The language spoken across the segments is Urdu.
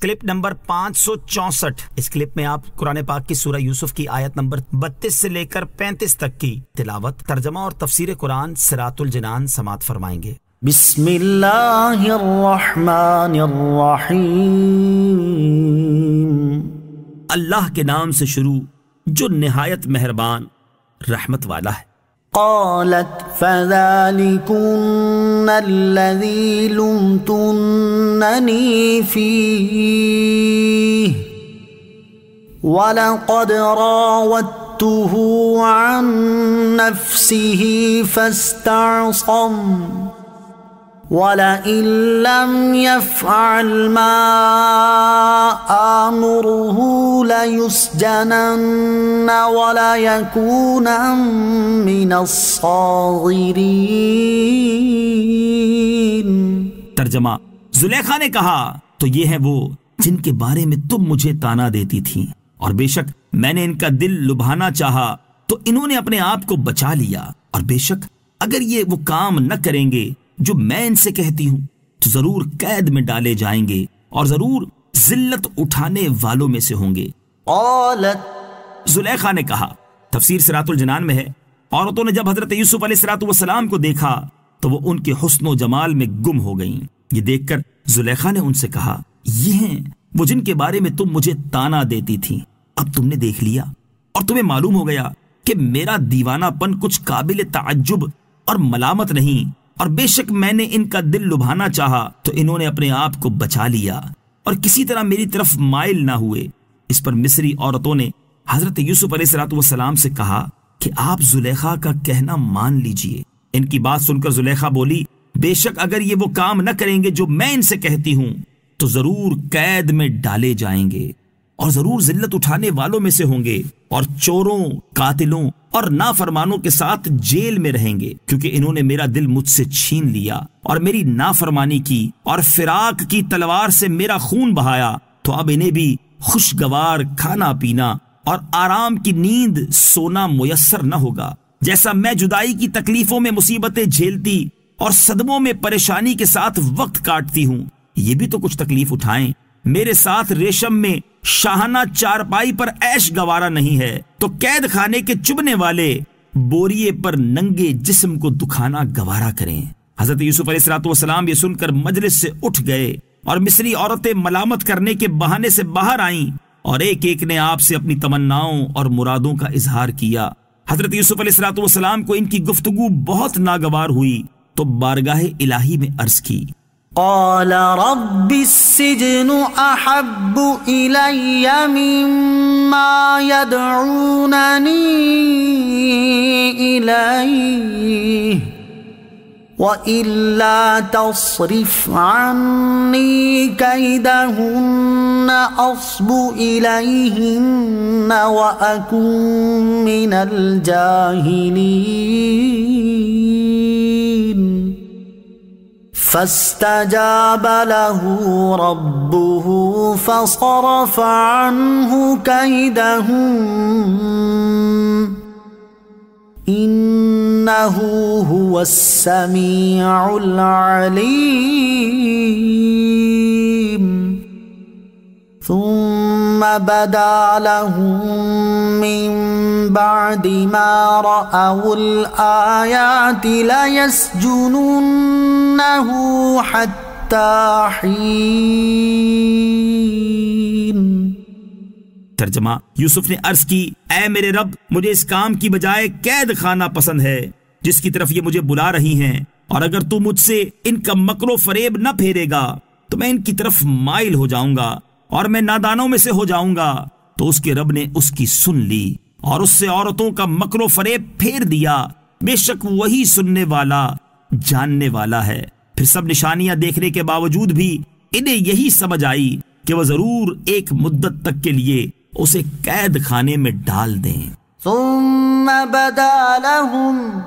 Clip number 564۔ اس کلپ میں آپ قرآن پاک کی سورہ یوسف کی آیت نمبر 32 سے لے کر 35 تک کی تلاوت، ترجمہ اور تفسیر قرآن صراط الجنان سماعت فرمائیں گے۔ بسم اللہ الرحمن الرحیم۔ اللہ کے نام سے شروع جو نہایت مہربان رحمت والا ہے۔ قالت فذلكن الذي لمتنني فيه ولقد راودته عن نفسه فاستعصم وَلَئِن لَّمْ يَفْعَلْ مَا آمُرُهُ لَيُسْجَنَنَّ وَلَيَكُونًا مِّنَ الصَّاغِرِينَ۔ ترجمہ: زلیخا نے کہا تو یہ ہیں وہ جن کے بارے میں تم مجھے تانا دیتی تھی، اور بے شک میں نے ان کا دل لبھانا چاہا تو انہوں نے اپنے آپ کو بچا لیا، اور بے شک اگر یہ وہ کام نہ کریں گے جو میں ان سے کہتی ہوں تو ضرور قید میں ڈالے جائیں گے اور ضرور ذلت اٹھانے والوں میں سے ہوں گے۔ قالت، زلیخا نے کہا، تفسیر صراط الجنان میں ہے، عورتوں نے جب حضرت یوسف علیہ السلام کو دیکھا تو وہ ان کے حسن و جمال میں گم ہو گئیں۔ یہ دیکھ کر زلیخا نے ان سے کہا، یہ ہیں وہ جن کے بارے میں تم مجھے تانا دیتی تھی، اب تم نے دیکھ لیا اور تمہیں معلوم ہو گیا کہ میرا دیوانہ پن کچھ قابل تعجب اور ملامت نہیں، اور بے شک میں نے ان کا دل لبھانا چاہا تو انہوں نے اپنے آپ کو بچا لیا اور کسی طرح میری طرف مائل نہ ہوئے۔ اس پر مصری عورتوں نے حضرت یوسف علیہ السلام سے کہا کہ آپ زلیخا کا کہنا مان لیجئے۔ ان کی بات سن کر زلیخا بولی، بے شک اگر یہ وہ کام نہ کریں گے جو میں ان سے کہتی ہوں تو ضرور قید میں ڈالے جائیں گے اور ضرور ذلت اٹھانے والوں میں سے ہوں گے، اور چوروں، قاتلوں اور نافرمانوں کے ساتھ جیل میں رہیں گے، کیونکہ انہوں نے میرا دل مجھ سے چھین لیا اور میری نافرمانی کی اور فراق کی تلوار سے میرا خون بہایا، تو اب انہیں بھی خوشگوار کھانا پینا اور آرام کی نیند سونا میسر نہ ہوگا، جیسا میں جدائی کی تکلیفوں میں مصیبتیں جھیلتی اور صدموں میں پریشانی کے ساتھ وقت کاٹتی ہوں، یہ بھی تو کچھ تکلیف اٹھائیں۔ میرے ساتھ ریشم میں شاہانہ چارپائی پر عیش گوارا نہیں ہے تو قید خانے کے چبھنے والے بوریے پر ننگے جسم کو دکھانا گوارا کریں۔ حضرت یوسف علیہ السلام یہ سن کر مجلس سے اٹھ گئے اور مصری عورتیں ملامت کرنے کے بہانے سے باہر آئیں اور ایک ایک نے آپ سے اپنی تمناؤں اور مرادوں کا اظہار کیا۔ حضرت یوسف علیہ السلام کو ان کی گفتگو بہت ناگوار ہوئی تو بارگاہ الہی میں عرض کی، قال رب السجن احب الی مما يدعوننی الیہ وَإِلَّا تَصْرِفْ عَنِّي كَيْدَهُنَّ أَصْبُ إِلَيْهِنَّ وَأَكُن مِّنَ الْجَاهِلِينَ فاستجاب له ربه فصرف عنه كيدهم إنه هو السميع العليم ثم بدا لهم من بعد ما رأوا الآيات ليسجننه حتى حين۔ ترجمہ: یوسف نے عرض کی، اے میرے رب، مجھے اس کام کی بجائے قید خانہ پسند ہے جس کی طرف یہ مجھے بلا رہی ہیں، اور اگر تو مجھ سے ان کا مکر و فریب نہ پھیرے گا تو میں ان کی طرف مائل ہو جاؤں گا اور میں نادانوں میں سے ہو جاؤں گا۔ تو اس کے رب نے اس کی سن لی اور اس سے عورتوں کا مکر و فریب پھیر دیا، بے شک وہی سننے والا جاننے والا ہے۔ پھر سب نشانیاں دیکھنے کے باوجود بھی انہیں یہی سمجھ آئی کہ وہ ضرور ایک مدت تک کے لیے اسے قید خانے میں ڈال دیں۔ ثم بدا لهم،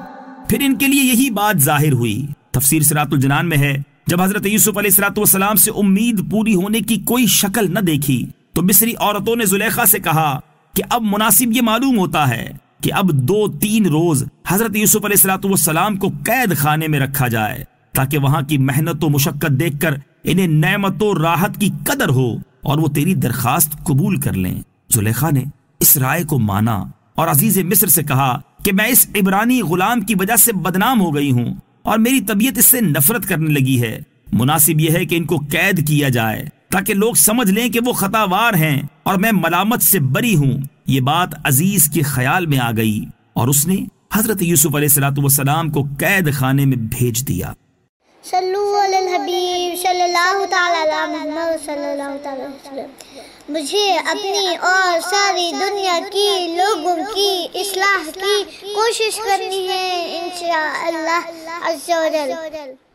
پھر ان کے لیے یہی بات ظاہر ہوئی۔ تفسیر صراط الجنان میں ہے، جب حضرت یوسف علیہ السلام سے امید پوری ہونے کی کوئی شکل نہ دیکھی تو مصری عورتوں نے زلیخا سے کہا کہ اب مناسب یہ معلوم ہوتا ہے کہ اب 2-3 روز حضرت یوسف علیہ السلام کو قید خانے میں رکھا جائے تاکہ وہاں کی محنت و مشقت دیکھ کر انہیں نعمت و راحت کی قدر ہو اور وہ تیری درخواست قبول کر لیں۔ زلیخا نے اس رائے کو مانا اور عزیز مصر سے کہا کہ میں اس عبرانی غلام کی وجہ سے بدنام ہو گئی ہوں اور میری طبیعت اس سے نفرت کرنے لگی ہے۔ مناسب یہ ہے کہ ان کو قید کیا جائے تاکہ لوگ سمجھ لیں کہ وہ خطا وار ہیں اور میں ملامت سے بری ہوں۔ یہ بات عزیز کے خیال میں آ گئی اور اس نے حضرت یوسف علیہ السلام کو قید خانے میں بھیج دیا۔ صلو علی الحبیب صلی اللہ تعالی علی محمد صلی اللہ تعالی وسلم۔ مجھے اپنی اور ساری دنیا کی لوگوں کی اصلاح کی کوشش کرنی ہے انشاءاللہ عز و جل۔